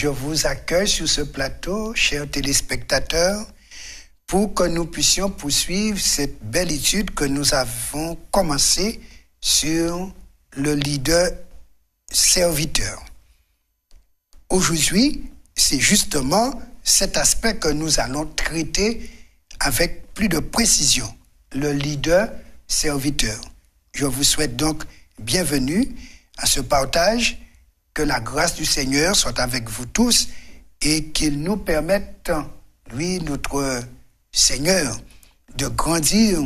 je vous accueille sur ce plateau, chers téléspectateurs, pour que nous puissions poursuivre cette belle étude que nous avons commencée sur le leader serviteur. Aujourd'hui, c'est justement cet aspect que nous allons traiter avec plus de précision, le leader serviteur. Je vous souhaite donc bienvenue à ce partage, que la grâce du Seigneur soit avec vous tous et qu'il nous permette, lui, notre Seigneur, de grandir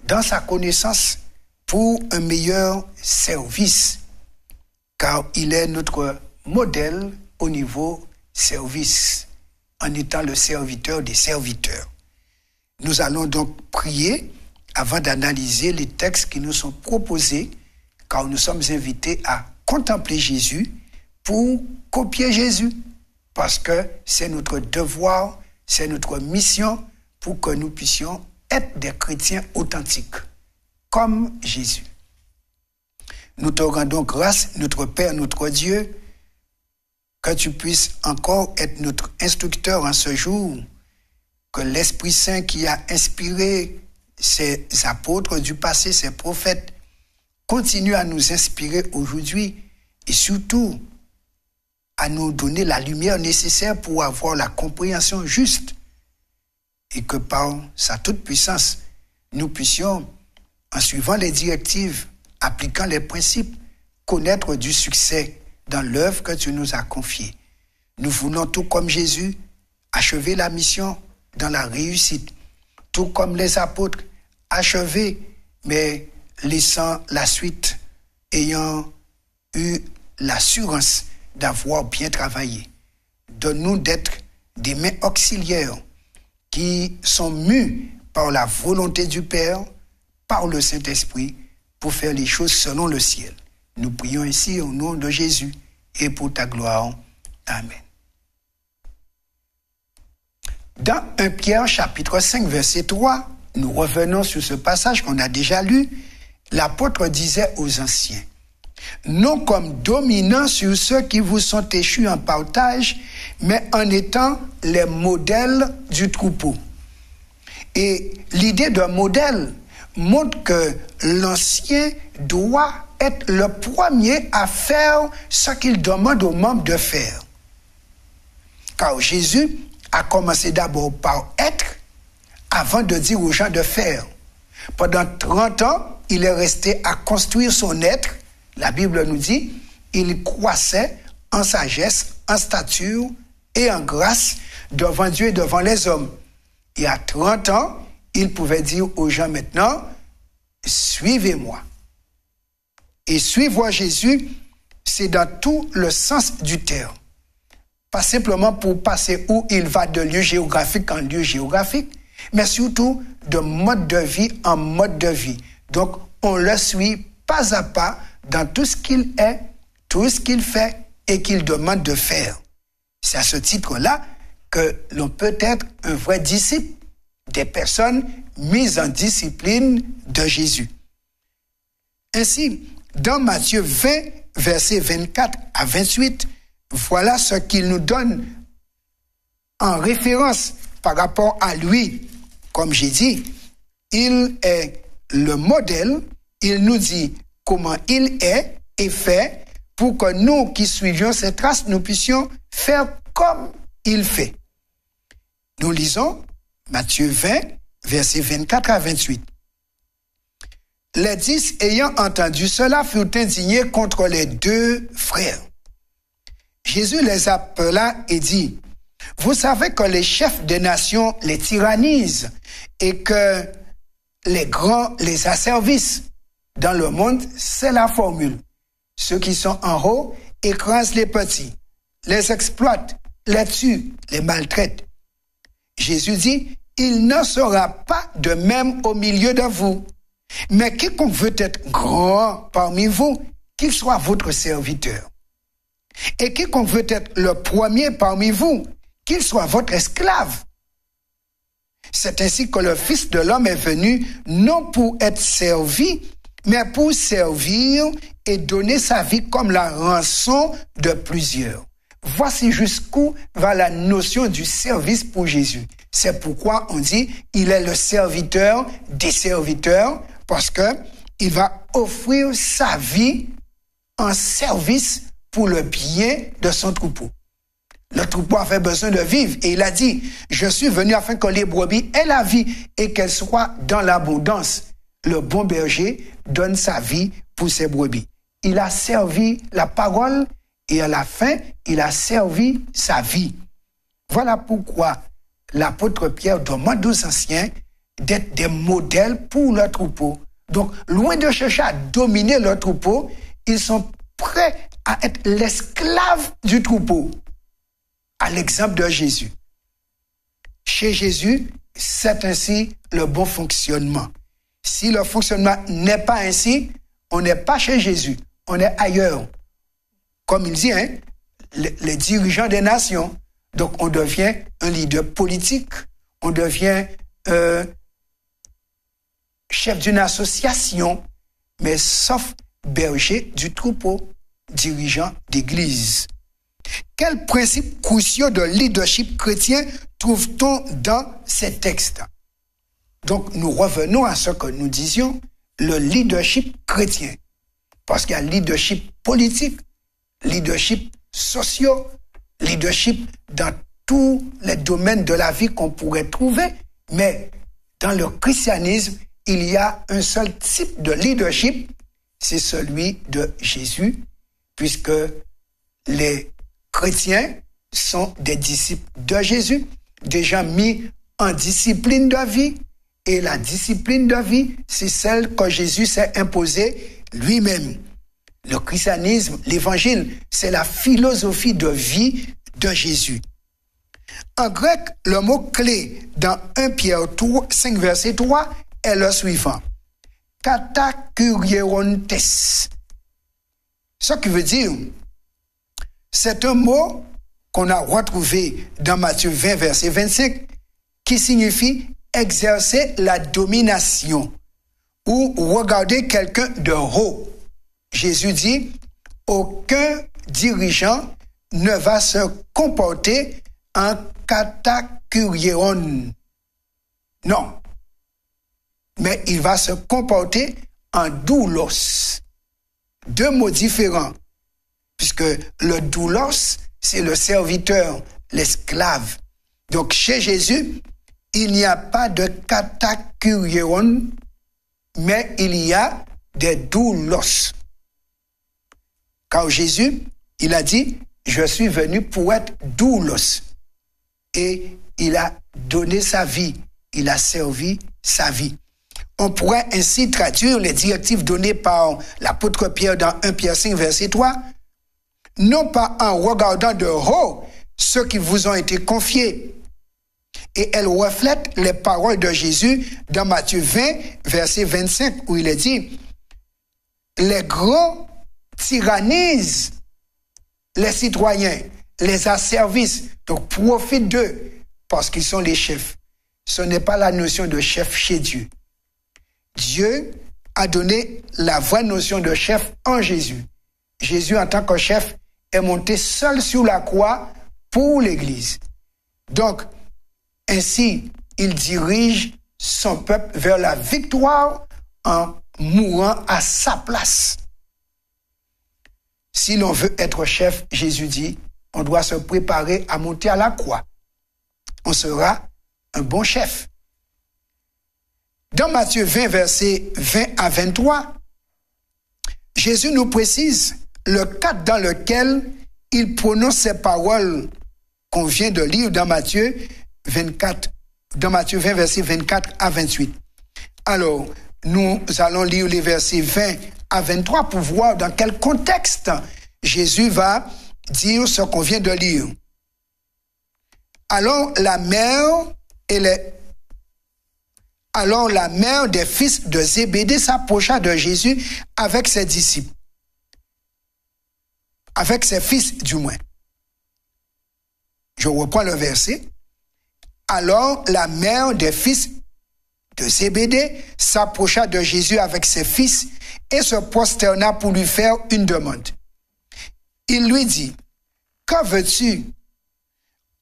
dans sa connaissance pour un meilleur service, car il est notre modèle au niveau service, en étant le serviteur des serviteurs. Nous allons donc prier avant d'analyser les textes qui nous sont proposés, car nous sommes invités à contempler Jésus pour copier Jésus, parce que c'est notre devoir, c'est notre mission pour que nous puissions être des chrétiens authentiques, comme Jésus. Nous te rendons grâce, notre Père, notre Dieu, que tu puisses encore être notre instructeur en ce jour, que l'Esprit Saint qui a inspiré ces apôtres du passé, ces prophètes, continue à nous inspirer aujourd'hui et surtout à nous donner la lumière nécessaire pour avoir la compréhension juste et que par sa toute-puissance, nous puissions, en suivant les directives, appliquant les principes, connaître du succès dans l'œuvre que tu nous as confiée. Nous voulons, tout comme Jésus, achever la mission dans la réussite, tout comme les apôtres, achever, mais laissant la suite, ayant eu l'assurance d'avoir bien travaillé. Donne-nous d'être des mains auxiliaires qui sont mues par la volonté du Père, par le Saint-Esprit, pour faire les choses selon le ciel. Nous prions ainsi au nom de Jésus et pour ta gloire. Amen. Dans 1 Pierre chapitre 5 verset 3, nous revenons sur ce passage qu'on a déjà lu. L'apôtre disait aux anciens, non comme dominants sur ceux qui vous sont échus en partage, mais en étant les modèles du troupeau. Et l'idée d'un modèle montre que l'ancien doit être le premier à faire ce qu'il demande aux membres de faire. Car Jésus a commencé d'abord par être, avant de dire aux gens de faire. Pendant 30 ans, il est resté à construire son être. La Bible nous dit, il croissait en sagesse, en stature et en grâce devant Dieu et devant les hommes. Et à 30 ans, il pouvait dire aux gens maintenant, suivez-moi. Et suivre Jésus, c'est dans tout le sens du terme. Pas simplement pour passer où il va de lieu géographique en lieu géographique, mais surtout de mode de vie en mode de vie. Donc, on le suit pas à pas dans tout ce qu'il est, tout ce qu'il fait et qu'il demande de faire. C'est à ce titre-là que l'on peut être un vrai disciple des personnes mises en discipline de Jésus. Ainsi, dans Matthieu 20, versets 24 à 28, voilà ce qu'il nous donne en référence par rapport à lui. Comme j'ai dit, il est le modèle, il nous dit comment il est et fait pour que nous qui suivions ses traces, nous puissions faire comme il fait. Nous lisons Matthieu 20, versets 24 à 28. Les 10 ayant entendu cela furent indignés contre les deux frères. Jésus les appela et dit, « Vous savez que les chefs des nations les tyrannisent et que les grands les asservissent. Dans le monde, c'est la formule. Ceux qui sont en haut écrasent les petits, les exploitent, les tuent, les maltraitent. » Jésus dit, « Il n'en sera pas de même au milieu de vous. Mais quiconque veut être grand parmi vous, qu'il soit votre serviteur. Et quiconque veut être le premier parmi vous, qu'il soit votre esclave. C'est ainsi que le Fils de l'homme est venu, non pour être servi, mais pour servir et donner sa vie comme la rançon de plusieurs. Voici jusqu'où va la notion du service pour Jésus. C'est pourquoi on dit il est le serviteur des serviteurs, parce que il va offrir sa vie en service pour le bien de son troupeau. Le troupeau avait besoin de vivre et il a dit, je suis venu afin que les brebis aient la vie et qu'elles soient dans l'abondance. Le bon berger donne sa vie pour ses brebis. Il a servi la parole et à la fin, il a servi sa vie. Voilà pourquoi l'apôtre Pierre demande aux anciens d'être des modèles pour leur troupeau. Donc, loin de chercher à dominer leur troupeau, ils sont prêts à être l'esclave du troupeau, à l'exemple de Jésus. Chez Jésus, c'est ainsi le bon fonctionnement. Si le fonctionnement n'est pas ainsi, on n'est pas chez Jésus, on est ailleurs. Comme il dit, les dirigeants des nations. Donc, on devient un leader politique, on devient chef d'une association, mais sauf berger du troupeau, dirigeant d'église. Quels principes cruciaux de leadership chrétien trouve-t-on dans ces textes? Donc, nous revenons à ce que nous disions, le leadership chrétien. Parce qu'il y a leadership politique, leadership social, leadership dans tous les domaines de la vie qu'on pourrait trouver, mais dans le christianisme, il y a un seul type de leadership, c'est celui de Jésus, puisque les chrétiens sont des disciples de Jésus, déjà mis en discipline de vie, et la discipline de vie, c'est celle que Jésus s'est imposée lui-même. Le christianisme, l'évangile, c'est la philosophie de vie de Jésus. En grec, le mot clé dans 1 Pierre 5, verset 3 est le suivant. Katakuriérontes. Ce qui veut dire, c'est un mot qu'on a retrouvé dans Matthieu 20, verset 25, qui signifie exercer la domination ou regarder quelqu'un de haut. Jésus dit, aucun dirigeant ne va se comporter en katakurion. Non. Mais il va se comporter en doulos. Deux mots différents. Puisque le doulos, c'est le serviteur, l'esclave. Donc chez Jésus, il n'y a pas de katakurion, mais il y a des doulos. Car Jésus, il a dit, je suis venu pour être doulos. Et il a donné sa vie, il a servi sa vie. On pourrait ainsi traduire les directives données par l'apôtre Pierre dans 1 Pierre 5, verset 3, non pas en regardant de haut ceux qui vous ont été confiés. Et elle reflète les paroles de Jésus dans Matthieu 20, verset 25, où il est dit, les grands tyrannisent les citoyens, les asservissent, donc profitent d'eux, parce qu'ils sont les chefs. Ce n'est pas la notion de chef chez Dieu. Dieu a donné la vraie notion de chef en Jésus. Jésus, en tant que chef, est monté seul sur la croix pour l'Église. Donc, ainsi, il dirige son peuple vers la victoire en mourant à sa place. Si l'on veut être chef, Jésus dit, on doit se préparer à monter à la croix. On sera un bon chef. Dans Matthieu 20, versets 20 à 23, Jésus nous précise le cadre dans lequel il prononce ces paroles qu'on vient de lire dans Matthieu 20, versets 24 à 28. Alors, nous allons lire les versets 20 à 23 pour voir dans quel contexte Jésus va dire ce qu'on vient de lire. Alors la mère des fils de Zébédée s'approcha de Jésus avec ses disciples. Avec ses fils, du moins. Je reprends le verset. Alors la mère des fils de Zébédée s'approcha de Jésus avec ses fils et se prosterna pour lui faire une demande. Il lui dit, « que veux-tu?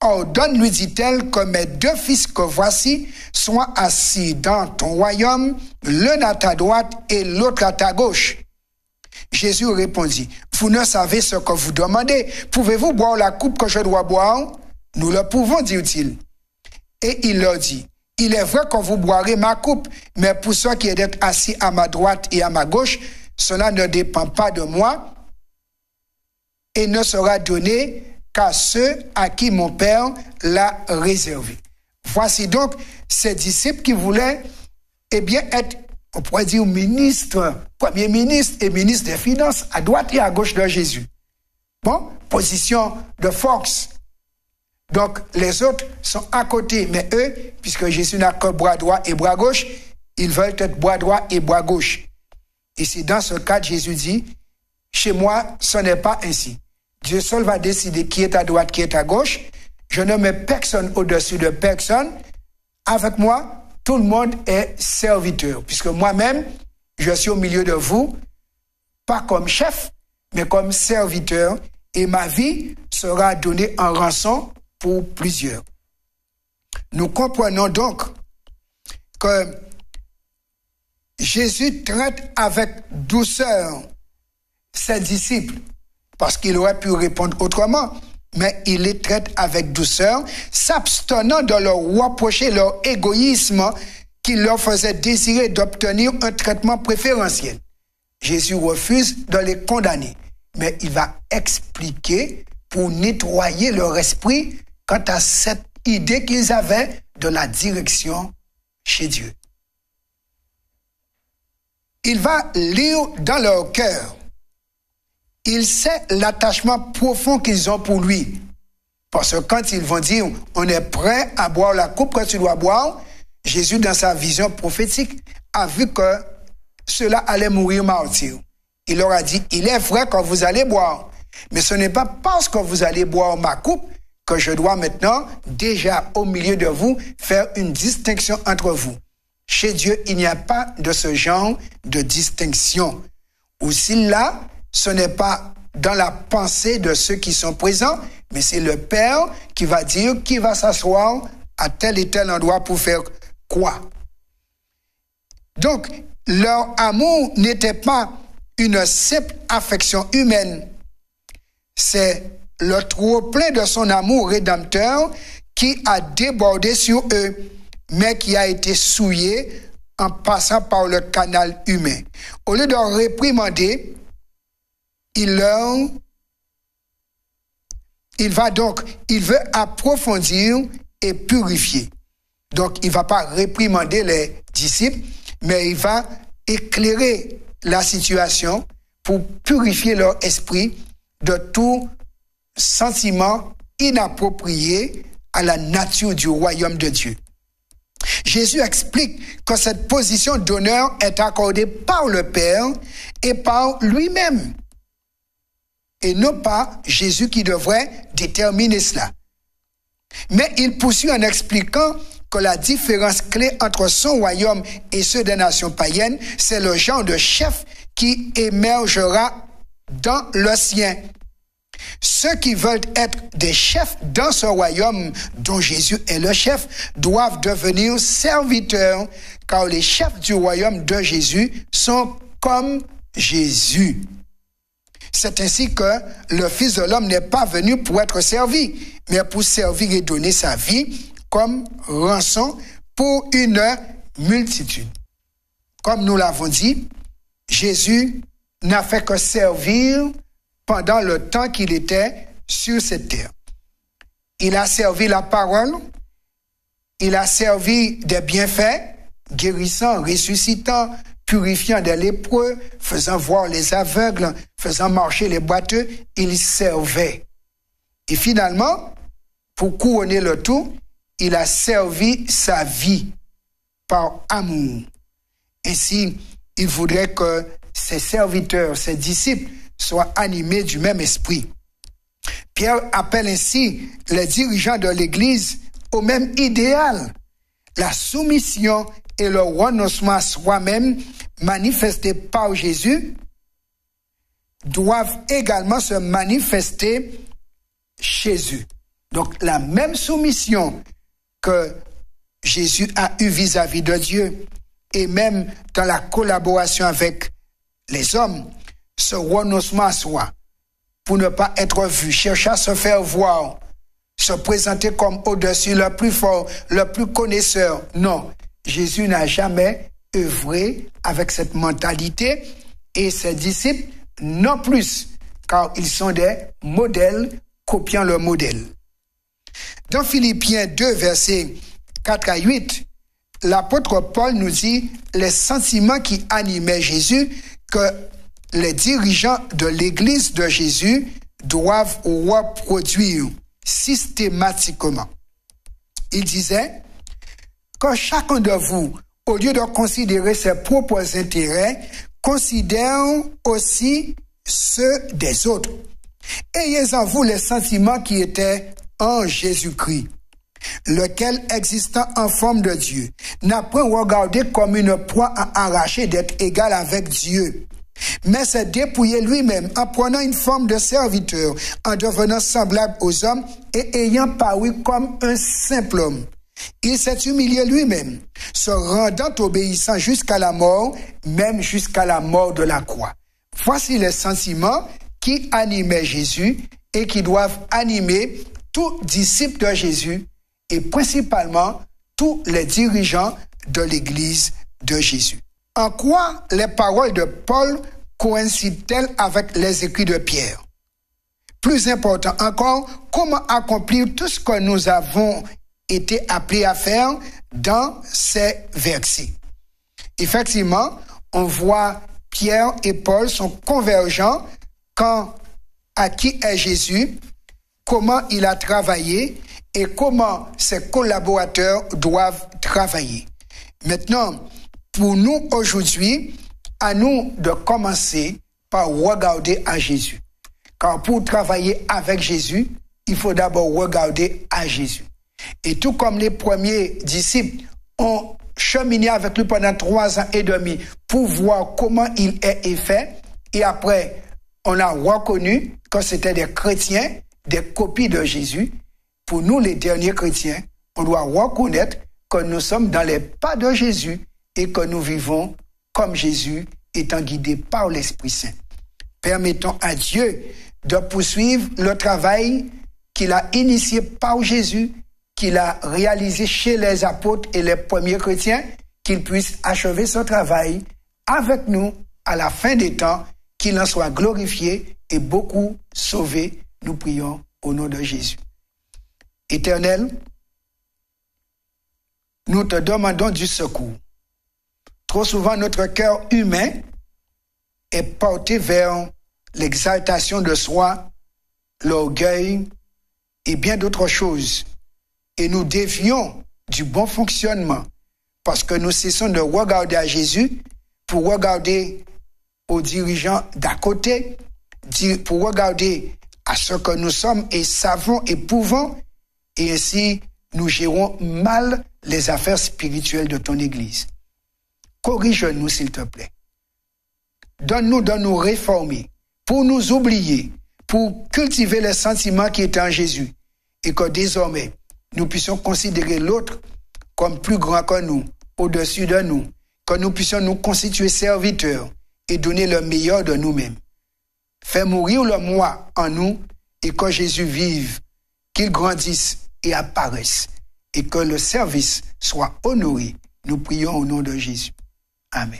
Ordonne-lui, dit-elle, que mes 2 fils que voici soient assis dans ton royaume, l'un à ta droite et l'autre à ta gauche. Jésus répondit, vous ne savez ce que vous demandez. Pouvez-vous boire la coupe que je dois boire? Nous le pouvons, dit-il. Et il leur dit, il est vrai que vous boirez ma coupe, mais pour ceux qui est d'être assis à ma droite et à ma gauche, cela ne dépend pas de moi et ne sera donné qu'à ceux à qui mon Père l'a réservé. Voici donc ces disciples qui voulaient, être, on pourrait dire, ministre, premier ministre et ministre des Finances, à droite et à gauche de Jésus. Bon, position de force. Donc, les autres sont à côté, mais eux, puisque Jésus n'a que bras droit et bras gauche, ils veulent être bras droit et bras gauche. Et c'est dans ce cadre, Jésus dit, chez moi, ce n'est pas ainsi. Dieu seul va décider qui est à droite, qui est à gauche. Je ne mets personne au-dessus de personne. Avec moi, tout le monde est serviteur, puisque moi-même, je suis au milieu de vous, pas comme chef, mais comme serviteur, et ma vie sera donnée en rançon pour plusieurs. Nous comprenons donc que Jésus traite avec douceur ses disciples, parce qu'il aurait pu répondre autrement, mais il les traite avec douceur, s'abstenant de leur reprocher leur égoïsme qui leur faisait désirer d'obtenir un traitement préférentiel. Jésus refuse de les condamner, mais il va expliquer pour nettoyer leur esprit quant à cette idée qu'ils avaient de la direction chez Dieu. Il va lire dans leur cœur. Il sait l'attachement profond qu'ils ont pour lui. Parce que quand ils vont dire, on est prêt à boire la coupe que tu dois boire, Jésus, dans sa vision prophétique, a vu que cela allait mourir martyr. Il leur a dit, il est vrai que vous allez boire, mais ce n'est pas parce que vous allez boire ma coupe que je dois maintenant, déjà au milieu de vous, faire une distinction entre vous. Chez Dieu, il n'y a pas de ce genre de distinction. Ou s'il l'a, ce n'est pas dans la pensée de ceux qui sont présents, mais c'est le Père qui va dire qui va s'asseoir à tel et tel endroit pour faire quoi. Donc, leur amour n'était pas une simple affection humaine. C'est le trop-plein de son amour rédempteur qui a débordé sur eux, mais qui a été souillé en passant par le canal humain. Au lieu de réprimander, il veut approfondir et purifier. Donc, il ne va pas réprimander les disciples, mais il va éclairer la situation pour purifier leur esprit de tout sentiment inapproprié à la nature du royaume de Dieu. Jésus explique que cette position d'honneur est accordée par le Père et par lui-même, et non pas Jésus qui devrait déterminer cela. Mais il poursuit en expliquant que la différence clé entre son royaume et ceux des nations païennes, c'est le genre de chef qui émergera dans le sien. Ceux qui veulent être des chefs dans ce royaume dont Jésus est le chef doivent devenir serviteurs, car les chefs du royaume de Jésus sont comme Jésus. C'est ainsi que le Fils de l'homme n'est pas venu pour être servi, mais pour servir et donner sa vie comme rançon pour une multitude. Comme nous l'avons dit, Jésus n'a fait que servir pendant le temps qu'il était sur cette terre. Il a servi la parole, il a servi des bienfaits, guérissant, ressuscitant, purifiant des lépreux, faisant voir les aveugles, faisant marcher les boiteux, il servait. Et finalement, pour couronner le tout, il a servi sa vie par amour. Ainsi, il voudrait que ses serviteurs, ses disciples, soient animés du même esprit. Pierre appelle ainsi les dirigeants de l'Église au même idéal. La soumission et le renoncement à soi-même manifestés par Jésus doivent également se manifester Jésus. Donc la même soumission que Jésus a eue vis-à-vis de Dieu, et même dans la collaboration avec les hommes, ce renoncement à soi, pour ne pas être vu, chercher à se faire voir, se présenter comme au-dessus, le plus fort, le plus connaisseur. Non, Jésus n'a jamais œuvré avec cette mentalité, et ses disciples non plus, car ils sont des modèles copiant le modèle. Dans Philippiens 2, versets 4 à 8, l'apôtre Paul nous dit les sentiments qui animaient Jésus, que les dirigeants de l'Église de Jésus doivent reproduire systématiquement. Il disait que chacun de vous, au lieu de considérer ses propres intérêts, considère aussi ceux des autres. Ayez en vous les sentiments qui étaient en Jésus-Christ, lequel, existant en forme de Dieu, n'a point regardé comme une proie à arracher d'être égal avec Dieu, mais s'est dépouillé lui-même en prenant une forme de serviteur, en devenant semblable aux hommes et ayant paru comme un simple homme. Il s'est humilié lui-même, se rendant obéissant jusqu'à la mort, même jusqu'à la mort de la croix. Voici les sentiments qui animaient Jésus et qui doivent animer tout disciple de Jésus et principalement tous les dirigeants de l'Église de Jésus. En quoi les paroles de Paul coïncident-elles avec les écrits de Pierre? Plus important encore, comment accomplir tout ce que nous avons été appelés à faire dans ces versets? Effectivement, on voit Pierre et Paul sont convergents quant à qui est Jésus, comment il a travaillé et comment ses collaborateurs doivent travailler. Maintenant, pour nous aujourd'hui, à nous de commencer par regarder à Jésus. Car pour travailler avec Jésus, il faut d'abord regarder à Jésus. Et tout comme les premiers disciples ont cheminé avec lui pendant 3 ans et demi pour voir comment il est et fait, et après, on a reconnu que c'était des chrétiens, des copies de Jésus. Pour nous, les derniers chrétiens, on doit reconnaître que nous sommes dans les pas de Jésus et que nous vivons comme Jésus, étant guidés par l'Esprit Saint. Permettons à Dieu de poursuivre le travail qu'il a initié par Jésus, qu'il a réalisé chez les apôtres et les premiers chrétiens, qu'il puisse achever ce travail avec nous à la fin des temps, qu'il en soit glorifié et beaucoup sauvé. Nous prions au nom de Jésus. Éternel, nous te demandons du secours. Trop souvent, notre cœur humain est porté vers l'exaltation de soi, l'orgueil et bien d'autres choses. Et nous dévions du bon fonctionnement parce que nous cessons de regarder à Jésus pour regarder aux dirigeants d'à côté, pour regarder à ce que nous sommes et savons et pouvons, et ainsi nous gérons mal les affaires spirituelles de ton Église. Corrige-nous, s'il te plaît. Donne-nous de nous réformer, pour nous oublier, pour cultiver les sentiments qui étaient en Jésus, et que désormais, nous puissions considérer l'autre comme plus grand que nous, au-dessus de nous, que nous puissions nous constituer serviteurs et donner le meilleur de nous-mêmes. Fais mourir le moi en nous et que Jésus vive, qu'il grandisse et apparaisse, et que le service soit honoré. Nous prions au nom de Jésus. Amen.